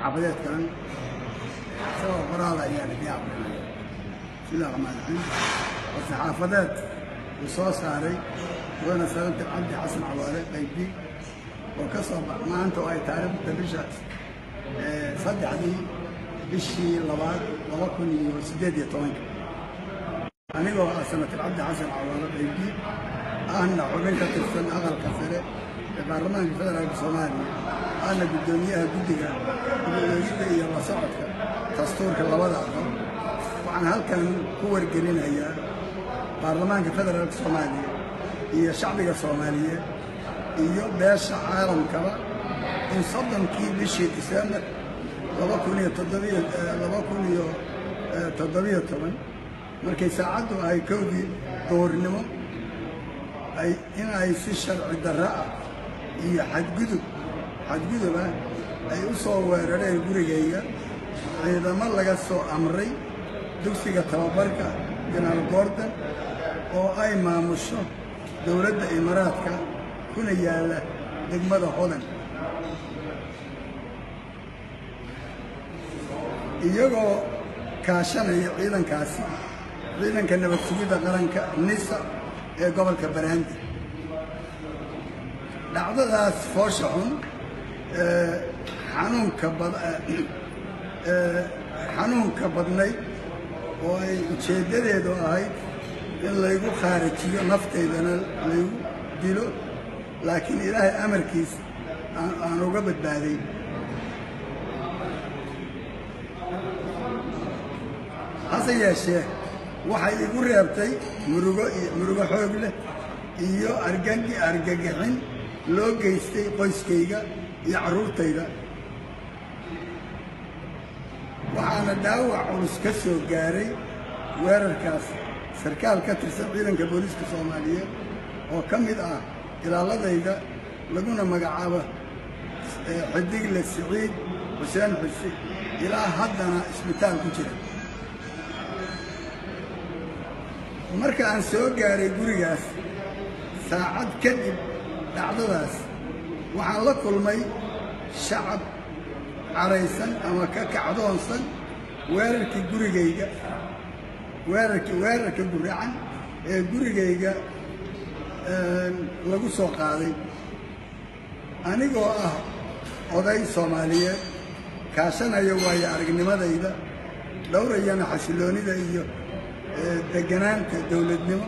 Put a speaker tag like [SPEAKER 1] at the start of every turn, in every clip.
[SPEAKER 1] saxaafadeed kalan isagoo qoraal ayaa laga aqrinaya bismillahi raxmaani raxiim oo saxaafadeed uu soo saaray wana sababta cabdi xasan cawaale qaybi oo ka soo maanta oo ay taariikhda bisha saddexdii bishii labaad 2018 anigoo ah senator cabdi xasan cawaale qaybi ahna xubin ka tirsan aqalka sare ee baarlamaanka federaalka Soomaaliya ana gudoomiyaha guddiga gudoomiyaha iyo la socodka dastuurka labada aqal waxaan halkan ku wargelinayaa baarlamaanka federaalka Soomaaliya iyo shacbiga Soomaaliyeed iyo beesha caalamka in soddonkii bishii Diseembar 2017 markay saacadu ay kowdii duhurnimo in ay si sharci darro ah iyo xadgudub ah ay u soo weerareen gurigayga ciidamo laga soo amray dugsiga tababarka General Gordon oo ay maamusho dowladda Imaaraadka kuna yaala degmada Hodan iyagoo kaashanaya ciidanka nabad sugidda qaranka NISA ee gobolka Banaadir dhacdadaas foosha xun xanuunka badnay oo ay ujeedadeedu ahayd in laygu khaarijiyo nafteydana laygu dilo laakiin ilaahay amarkiis aan uga badbaaday hase yeeshee waxay igu reebtay murugo xoog leh iyo argagixin loo geystay qoyskayga iyo carruurtayda waxaana dhaawac culus ka soo gaaray weerarkaas sarkaal ka tirsan ciidanka booliiska Soomaaliyeed oo ka mid ah ilaaladayda laguna magacaabo Xidigle Siciid Xuseen Xussi ilaa haddana isbitaal ku jira marka aan soo gaaray gurigaas saacad kadib dhacdadaas waxaan la kulmay shacab caraysan ama ka kacdoonsan weerarka guracan ee gurigayga lagu soo qaaday anigoo ah oday Soomaaliyeed kaashanaya waayo aragnimadayda dhowrayana xasiloonida iyo deganaanta dowladnimo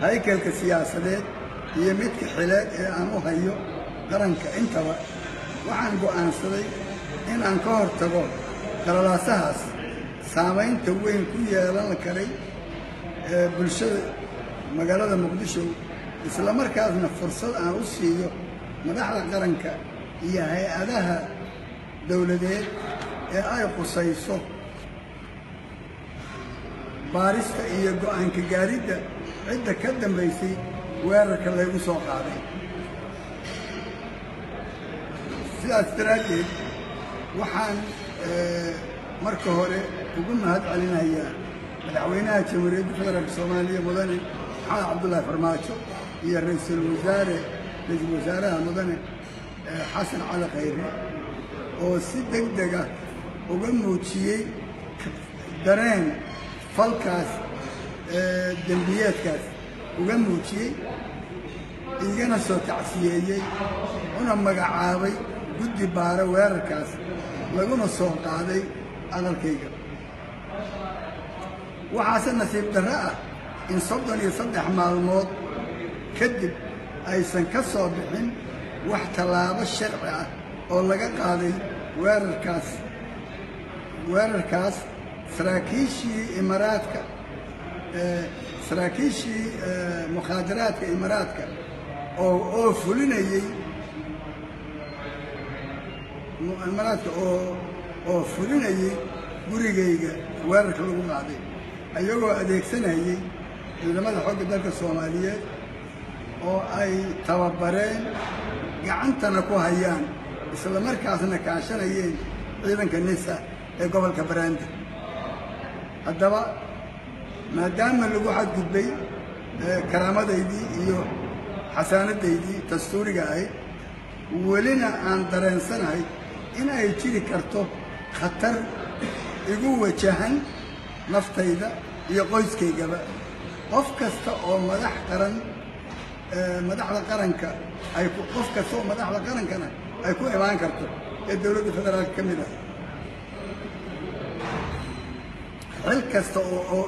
[SPEAKER 1] haykalka siyaasadeed iyo midka xileed ee aan u hayo qaranka intaba waxaan go'aansaday in aan ka hortago qalalaasahaas saamaynta weyn ku yeelan karay bulshada magaalada Muqdisho isla markaasna fursad aan u siiyo madaxda qaranka iyo hay'adaha dowladeed ee ay qusayso baarista iyo go'aanka gaaridda cidda ka dambaysay weerarka lagu soo qaaday sidaas daraaddeed waxaan marka hore ugu mahadcelinayaa madaxweynaha jamhuuriyadda federaalka Soomaaliya mudane Maxamed Cabdullaahi Farmaajo iyo ra'iisul wasaaraha mudane Xasan Cali Khayre oo si degdeg ah uga muujiyey dareen falkaas dembiyeedkaas uga muujiyey igana soo tacsiyeeyey una magacaabay guddi baara weerarkaas laguna soo qaaday aqalkayga waxaase nasiib darro ah in 33 maalmood kadib aysan ka soo bixin wax tallaabo sharci ah oo laga qaaday weerarkaas saraakiishii Imaaraadka mukhaadaraadka Imaaraadka oo fulinayay gurigayga weerarka lagu qaaday ayagoo adeegsanayay ciidamada xoogga dalka Soomaaliyeed oo ay tababareen gacantana ku hayaan isla markaasna kaashanayeen ciidanka NISA ee gobolka Banaadir haddaba maadaama lagu xadgudbay karaamadaydii iyo xasaanadaydii dastuuriga ahayd welina aan dareensanahay in ay jiri karto khatar igu wajahan naftayda iyo qoyskaygaba qof kasta oo madax qaran madaxda qaranka ay qof kasta oo madaxda qarankana ay ku imaan karto ee dowladda federaalka ka mid ah xil kasta oo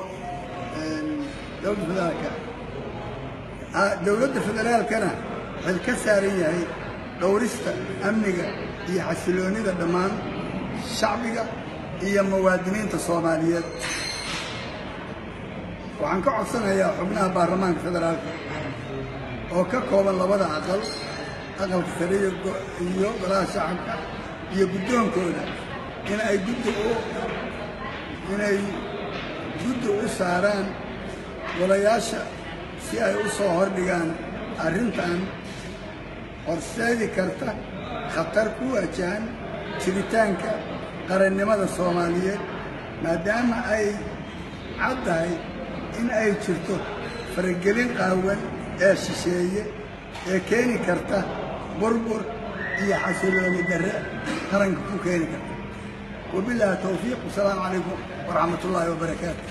[SPEAKER 1] dowladda federaalkana xil ka saaran yahay dhowrista amniga iyo xasiloonida dhammaan shacbiga iyo muwaadiniinta Soomaaliyeed waxaan ka codsanayaa xubnaha baarlamaanka federaalka oo ka kooban labada aqal aqalka sare iyo golaha shacabka iyo guddoonkooda in ay guddi u saaraan golayaasha si ay u soo hordhigaan arrintan horseedi karta khatar ku wajahan jiritaanka qarannimada Soomaaliyeed maadaama ay caddahay in ay jirto faragelin qaawan ee shisheeye ee keeni karta burbur iyo xasilooni darre qaranka ku keeni karta wabillahi tawfiiq wasalaamu calaykum waraxmatullaahi wabarakaatuh